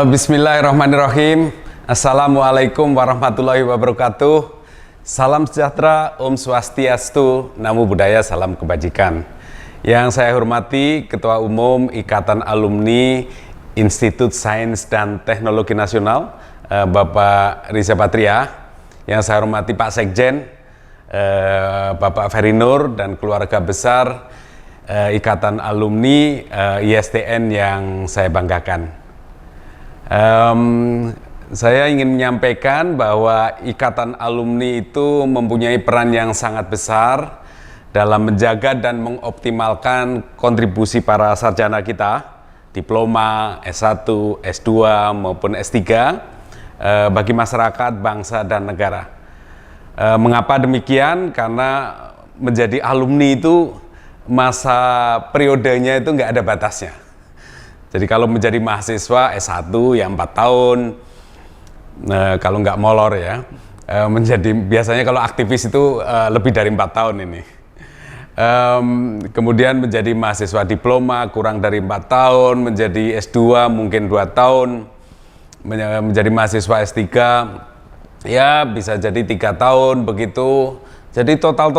Bismillahirrahmanirrahim. Assalamualaikum warahmatullahi wabarakatuh. Salam sejahtera, Om Swastiastu, Namo Buddhaya, salam kebajikan. Yang saya hormati Ketua Umum Ikatan Alumni Institut Sains dan Teknologi Nasional, Bapak Riza Patria. Yang saya hormati Pak Sekjen, Bapak Ferry Nur, dan keluarga besar Ikatan Alumni ISTN yang saya banggakan. Saya ingin menyampaikan bahwa Ikatan Alumni itu mempunyai peran yang sangat besar dalam menjaga dan mengoptimalkan kontribusi para sarjana kita, diploma, S1, S2 maupun S3 bagi masyarakat, bangsa, dan negara. Mengapa demikian? Karena menjadi alumni itu masa periodenya itu nggak ada batasnya. Jadi kalau menjadi mahasiswa S1 ya 4 tahun, kalau nggak molor ya, biasanya kalau aktivis itu lebih dari 4 tahun ini. Kemudian menjadi mahasiswa diploma kurang dari 4 tahun, menjadi S2 mungkin 2 tahun, menjadi mahasiswa S3 ya bisa jadi 3 tahun begitu. Jadi total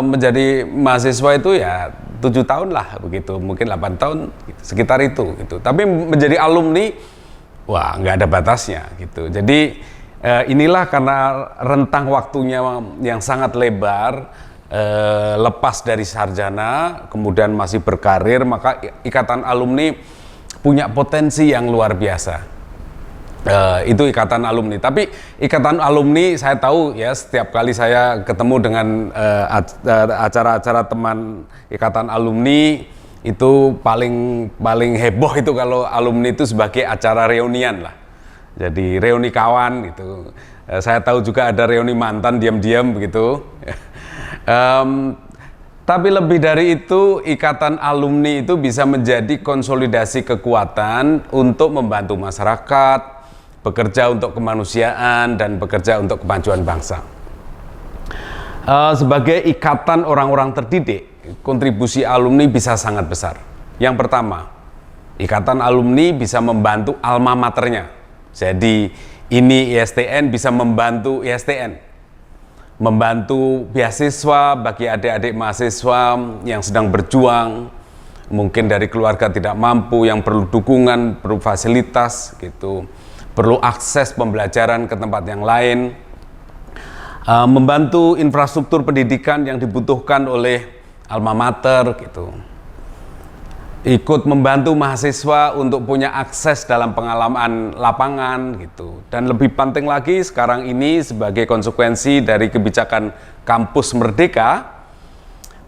menjadi mahasiswa itu ya 7 tahun lah begitu, mungkin 8 tahun sekitar itu gitu. Tapi menjadi alumni wah nggak ada batasnya gitu. Jadi inilah karena rentang waktunya yang sangat lebar, lepas dari sarjana kemudian masih berkarir, maka Ikatan Alumni punya potensi yang luar biasa. Itu Ikatan Alumni. Tapi Ikatan Alumni saya tahu ya, setiap kali saya ketemu dengan acara-acara teman Ikatan Alumni itu paling heboh itu kalau alumni itu sebagai acara reunian lah. Jadi reuni kawan gitu. Saya tahu juga ada reuni mantan diam-diam begitu. Tapi lebih dari itu, Ikatan Alumni itu bisa menjadi konsolidasi kekuatan untuk membantu masyarakat, bekerja untuk kemanusiaan, dan bekerja untuk kemajuan bangsa. Sebagai ikatan orang-orang terdidik, kontribusi alumni bisa sangat besar. Yang pertama, Ikatan Alumni bisa membantu alma maternya. Jadi ini ISTN bisa membantu ISTN, membantu beasiswa bagi adik-adik mahasiswa yang sedang berjuang, mungkin dari keluarga tidak mampu, yang perlu dukungan, perlu fasilitas gitu, perlu akses pembelajaran ke tempat yang lain, membantu infrastruktur pendidikan yang dibutuhkan oleh alma mater gitu, ikut membantu mahasiswa untuk punya akses dalam pengalaman lapangan gitu. Dan lebih penting lagi sekarang ini sebagai konsekuensi dari kebijakan kampus merdeka,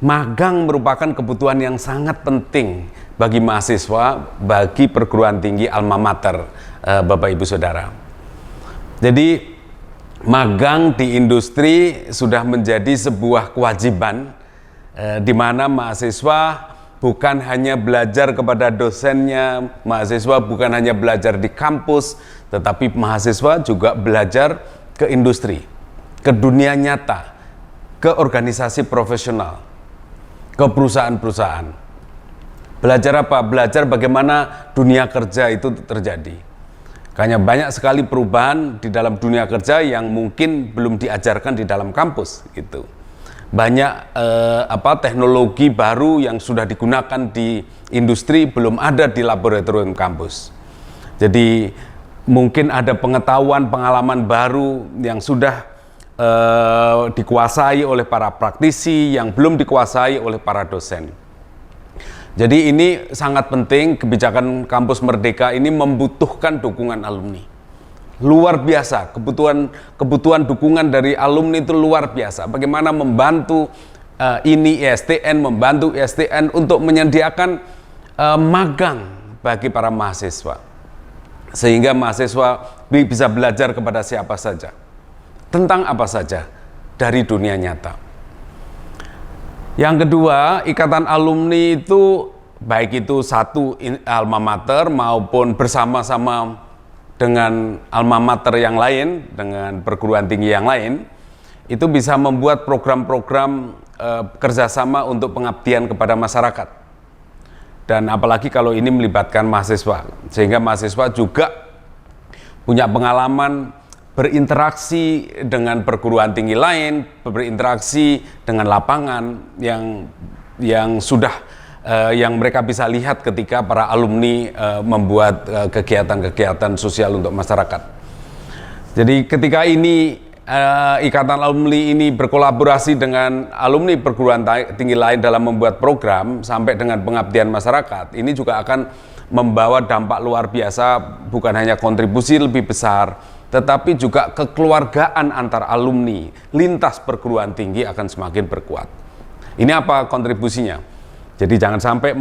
magang merupakan kebutuhan yang sangat penting bagi mahasiswa, bagi perguruan tinggi alma mater, Bapak Ibu Saudara. Jadi magang di industri sudah menjadi sebuah kewajiban, di mana mahasiswa bukan hanya belajar kepada dosennya, mahasiswa bukan hanya belajar di kampus, tetapi mahasiswa juga belajar ke industri, ke dunia nyata, ke organisasi profesional, ke perusahaan-perusahaan. Belajar apa? Belajar bagaimana dunia kerja itu terjadi. Karena banyak sekali perubahan di dalam dunia kerja yang mungkin belum diajarkan di dalam kampus gitu. Banyak teknologi baru yang sudah digunakan di industri belum ada di laboratorium kampus. Jadi mungkin ada pengetahuan, pengalaman baru yang sudah dikuasai oleh para praktisi yang belum dikuasai oleh para dosen. Jadi ini sangat penting, kebijakan kampus merdeka ini membutuhkan dukungan alumni. Luar biasa, kebutuhan dukungan dari alumni itu luar biasa. Bagaimana membantu ini ISTN, membantu ISTN untuk menyediakan magang bagi para mahasiswa. Sehingga mahasiswa bisa belajar kepada siapa saja, tentang apa saja dari dunia nyata. Yang kedua, Ikatan Alumni itu baik itu satu alma mater maupun bersama-sama dengan alma mater yang lain, dengan perguruan tinggi yang lain, itu bisa membuat program-program kerjasama untuk pengabdian kepada masyarakat. dan apalagi kalau ini melibatkan mahasiswa, sehingga mahasiswa juga punya pengalaman berinteraksi dengan perguruan tinggi lain, berinteraksi dengan lapangan yang sudah yang mereka bisa lihat ketika para alumni membuat kegiatan-kegiatan sosial untuk masyarakat. Jadi ketika ini Ikatan Alumni ini berkolaborasi dengan alumni perguruan tinggi lain dalam membuat program sampai dengan pengabdian masyarakat, ini juga akan membawa dampak luar biasa, bukan hanya kontribusi lebih besar, tetapi juga kekeluargaan antar alumni lintas perguruan tinggi akan semakin berkuat. Ini apa kontribusinya? Jadi jangan sampai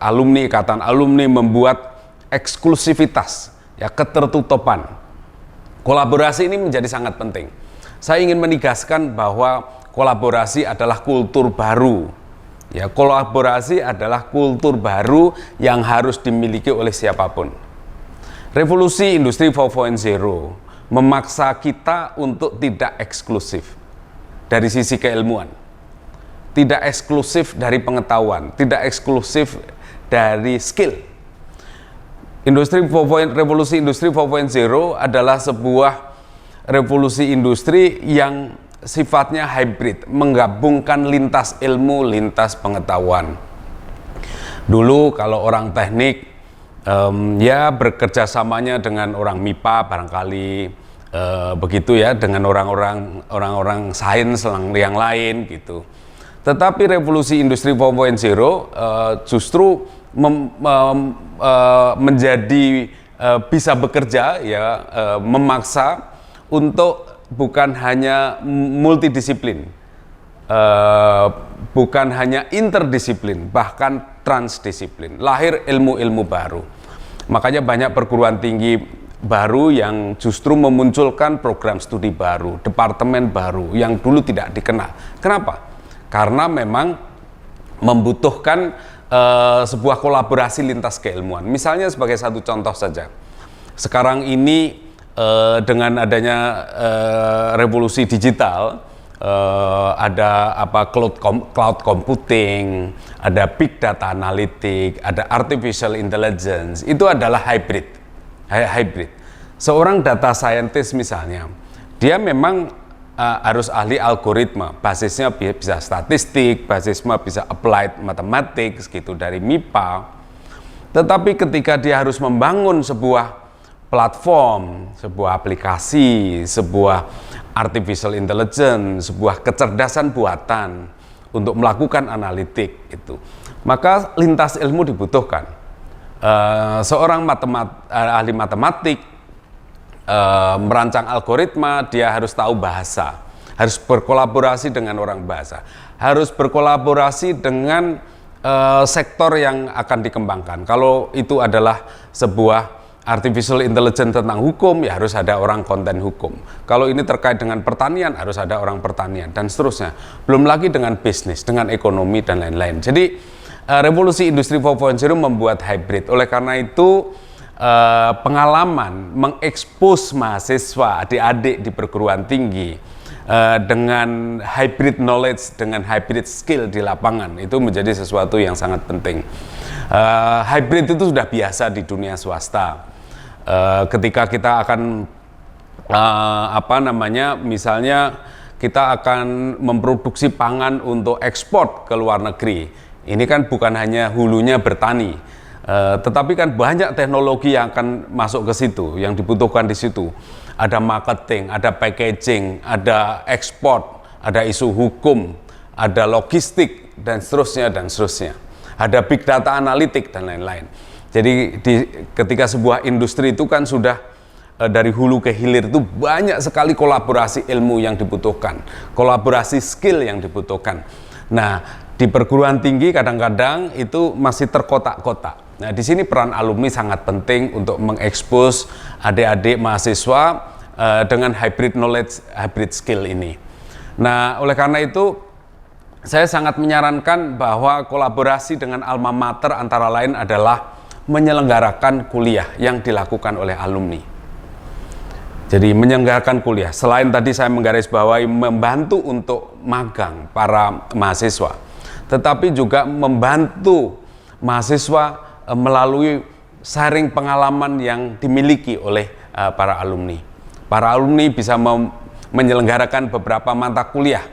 alumni, ikatan alumni membuat eksklusivitas, ya, ketertutupan. Kolaborasi ini menjadi sangat penting. Saya ingin menegaskan bahwa kolaborasi adalah kultur baru. Ya, kolaborasi adalah kultur baru yang harus dimiliki oleh siapapun. Revolusi Industri 4.0 memaksa kita untuk tidak eksklusif dari sisi keilmuan, tidak eksklusif dari pengetahuan, tidak eksklusif dari skill. Revolusi Industri 4.0 adalah sebuah revolusi industri yang sifatnya hybrid, menggabungkan lintas ilmu, lintas pengetahuan. Dulu kalau orang teknik, ya bekerja samanya dengan orang MIPA barangkali, begitu ya, dengan orang-orang sains yang lain gitu. Tetapi revolusi Industri 4.0 justru menjadi bisa bekerja, ya, memaksa untuk bukan hanya multidisiplin, bukan hanya interdisiplin, bahkan transdisiplin. Lahir ilmu-ilmu baru. Makanya banyak perguruan tinggi baru yang justru memunculkan program studi baru, departemen baru yang dulu tidak dikenal. Kenapa? Karena memang membutuhkan sebuah kolaborasi lintas keilmuan. Misalnya sebagai satu contoh saja, sekarang ini dengan adanya revolusi digital, ada cloud computing, ada big data analytic, ada artificial intelligence. Itu adalah hybrid. Seorang data scientist misalnya, dia memang harus ahli algoritma, basisnya bisa statistik, basisnya bisa applied mathematics gitu dari MIPA. Tetapi ketika dia harus membangun sebuah platform, sebuah aplikasi, sebuah artificial intelligence, sebuah kecerdasan buatan untuk melakukan analitik itu, maka lintas ilmu dibutuhkan. Seorang ahli matematik merancang algoritma, dia harus tahu bahasa, harus berkolaborasi dengan orang bahasa, harus berkolaborasi dengan sektor yang akan dikembangkan. Kalau itu adalah sebuah artificial intelligence tentang hukum, ya harus ada orang konten hukum. Kalau ini terkait dengan pertanian, harus ada orang pertanian, dan seterusnya. Belum lagi dengan bisnis, dengan ekonomi, dan lain-lain. Jadi revolusi Industri 4.0 membuat hybrid. Oleh karena itu, pengalaman mengekspos mahasiswa, adik-adik di perguruan tinggi dengan hybrid knowledge, dengan hybrid skill di lapangan, itu menjadi sesuatu yang sangat penting. Hybrid itu sudah biasa di dunia swasta. Ketika kita akan misalnya kita akan memproduksi pangan untuk ekspor ke luar negeri, ini kan bukan hanya hulunya bertani, tetapi kan banyak teknologi yang akan masuk ke situ, yang dibutuhkan di situ. Ada marketing, ada packaging, ada ekspor, ada isu hukum, ada logistik, dan seterusnya, dan seterusnya. Ada big data analitik, dan lain-lain. Jadi ketika sebuah industri itu kan sudah dari hulu ke hilir, itu banyak sekali kolaborasi ilmu yang dibutuhkan, kolaborasi skill yang dibutuhkan. Nah, di perguruan tinggi kadang-kadang itu masih terkotak-kotak. Nah, di sini peran alumni sangat penting untuk mengekspos adik-adik mahasiswa dengan hybrid knowledge, hybrid skill ini. Nah, oleh karena itu saya sangat menyarankan bahwa kolaborasi dengan alma mater antara lain adalah menyelenggarakan kuliah yang dilakukan oleh alumni. Jadi menyelenggarakan kuliah, selain tadi saya menggarisbawahi membantu untuk magang para mahasiswa, tetapi juga membantu mahasiswa melalui sharing pengalaman yang dimiliki oleh para alumni. Para alumni bisa menyelenggarakan beberapa mata kuliah,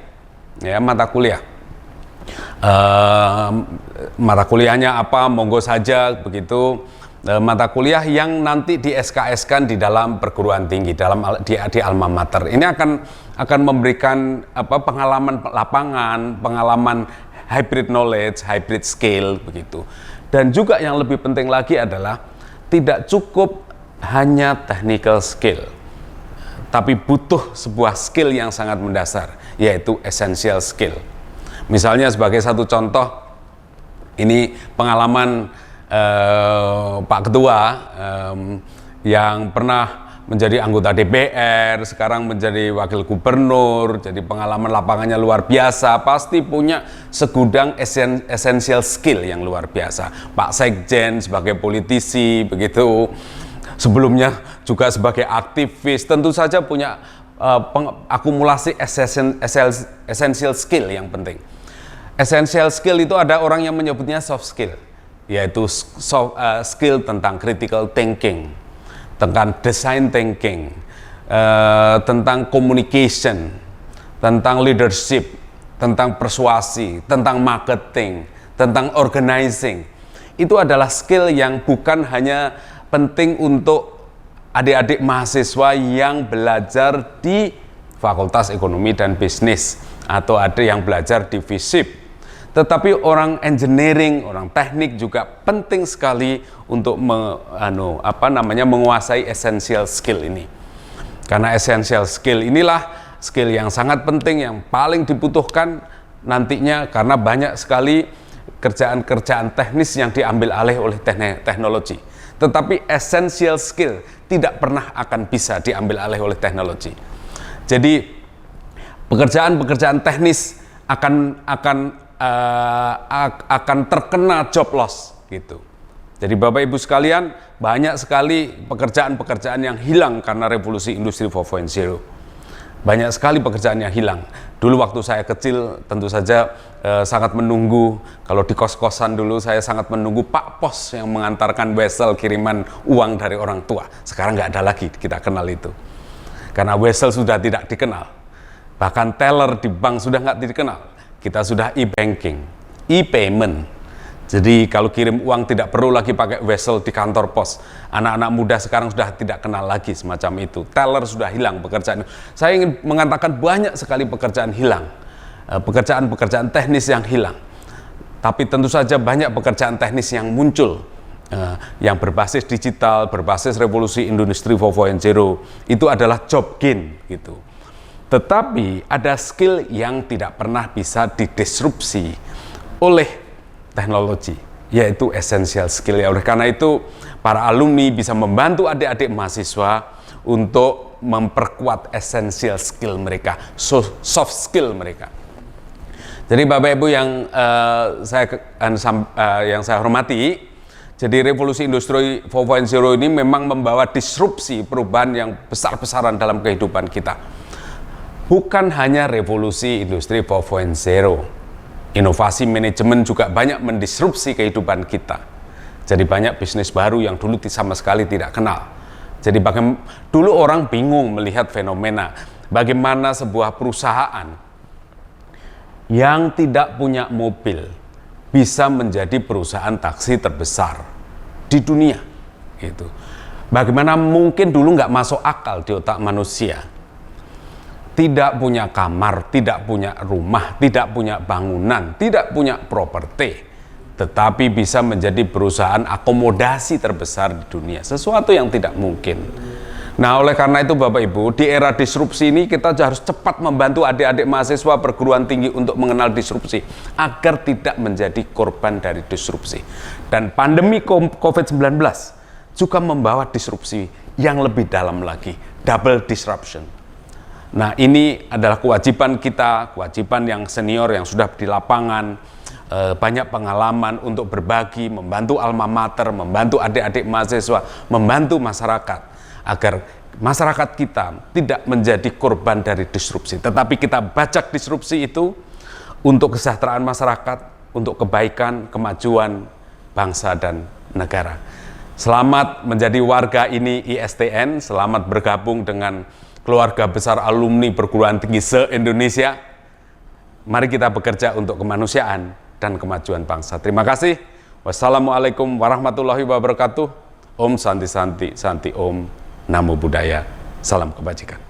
mata kuliahnya apa, monggo saja begitu. Mata kuliah yang nanti di SKS-kan di dalam perguruan tinggi, di alma mater. Ini akan memberikan pengalaman lapangan, pengalaman hybrid knowledge, hybrid skill begitu. Dan juga yang lebih penting lagi adalah tidak cukup hanya technical skill, tapi butuh sebuah skill yang sangat mendasar, yaitu essential skill. Misalnya sebagai satu contoh, ini pengalaman Pak Ketua yang pernah menjadi anggota DPR, sekarang menjadi wakil gubernur, jadi pengalaman lapangannya luar biasa, pasti punya segudang essential skill yang luar biasa. Pak Sekjen sebagai politisi, begitu, sebelumnya juga sebagai aktivis, tentu saja punya akumulasi essential skill yang penting. Essential skill itu ada orang yang menyebutnya soft skill, yaitu skill tentang critical thinking, tentang design thinking, tentang communication, tentang leadership, tentang persuasi, tentang marketing, tentang organizing. Itu adalah skill yang bukan hanya penting untuk adik-adik mahasiswa yang belajar di Fakultas Ekonomi dan Bisnis atau ada yang belajar di FISIP. Tetapi orang engineering, orang teknik juga penting sekali untuk menguasai essential skill ini. Karena essential skill inilah skill yang sangat penting, yang paling dibutuhkan nantinya, karena banyak sekali kerjaan-kerjaan teknis yang diambil alih oleh teknologi. Tetapi essential skill tidak pernah akan bisa diambil alih oleh teknologi. Jadi pekerjaan-pekerjaan teknis akan terkena job loss gitu. Jadi Bapak Ibu sekalian, banyak sekali pekerjaan-pekerjaan yang hilang karena revolusi industri 4.0. Banyak sekali pekerjaan yang hilang. Dulu waktu saya kecil tentu saja sangat menunggu, kalau di kos-kosan dulu saya sangat menunggu Pak Pos yang mengantarkan wesel kiriman uang dari orang tua. Sekarang nggak ada lagi kita kenal itu. Karena wesel sudah tidak dikenal. Bahkan teller di bank sudah nggak dikenal. Kita sudah e-banking, e-payment. Jadi kalau kirim uang tidak perlu lagi pakai wesel di kantor pos. Anak-anak muda sekarang sudah tidak kenal lagi semacam itu. Teller sudah hilang pekerjaan. Saya ingin mengatakan banyak sekali pekerjaan hilang. Pekerjaan-pekerjaan teknis yang hilang. Tapi tentu saja banyak pekerjaan teknis yang muncul. Yang berbasis digital, berbasis revolusi industri 4.0. Itu adalah job gain gitu. Tetapi ada skill yang tidak pernah bisa didisrupsi oleh teknologi, yaitu essential skill. Oleh karena itu, para alumni bisa membantu adik-adik mahasiswa untuk memperkuat essential skill mereka, soft skill mereka. Jadi Bapak Ibu yang saya hormati, jadi revolusi industri 4.0 ini memang membawa disrupsi, perubahan yang besar-besaran dalam kehidupan kita. Bukan hanya revolusi industri 4.0, inovasi manajemen juga banyak mendisrupsi kehidupan kita. Jadi banyak bisnis baru yang dulu sama sekali tidak kenal. Jadi dulu orang bingung melihat fenomena bagaimana sebuah perusahaan yang tidak punya mobil bisa menjadi perusahaan taksi terbesar di dunia. Gitu. Bagaimana mungkin dulu nggak masuk akal di otak manusia. Tidak punya kamar, tidak punya rumah, tidak punya bangunan, tidak punya properti, tetapi bisa menjadi perusahaan akomodasi terbesar di dunia. Sesuatu yang tidak mungkin. Nah, oleh karena itu Bapak Ibu, di era disrupsi ini kita harus cepat membantu adik-adik mahasiswa perguruan tinggi untuk mengenal disrupsi, agar tidak menjadi korban dari disrupsi. Dan pandemi COVID-19 juga membawa disrupsi yang lebih dalam lagi, double disruption. Nah, ini adalah kewajiban kita, kewajiban yang senior yang sudah di lapangan, banyak pengalaman untuk berbagi, membantu alma mater, membantu adik-adik mahasiswa, membantu masyarakat, agar masyarakat kita tidak menjadi korban dari disrupsi. Tetapi kita bajak disrupsi itu untuk kesejahteraan masyarakat, untuk kebaikan, kemajuan bangsa dan negara. Selamat menjadi warga ini ISTN, selamat bergabung dengan keluarga besar alumni perguruan tinggi se-Indonesia. Mari kita bekerja untuk kemanusiaan dan kemajuan bangsa. Terima kasih. Wassalamualaikum warahmatullahi wabarakatuh. Om Santi Santi Santi Om. Namo Buddhaya. Salam kebajikan.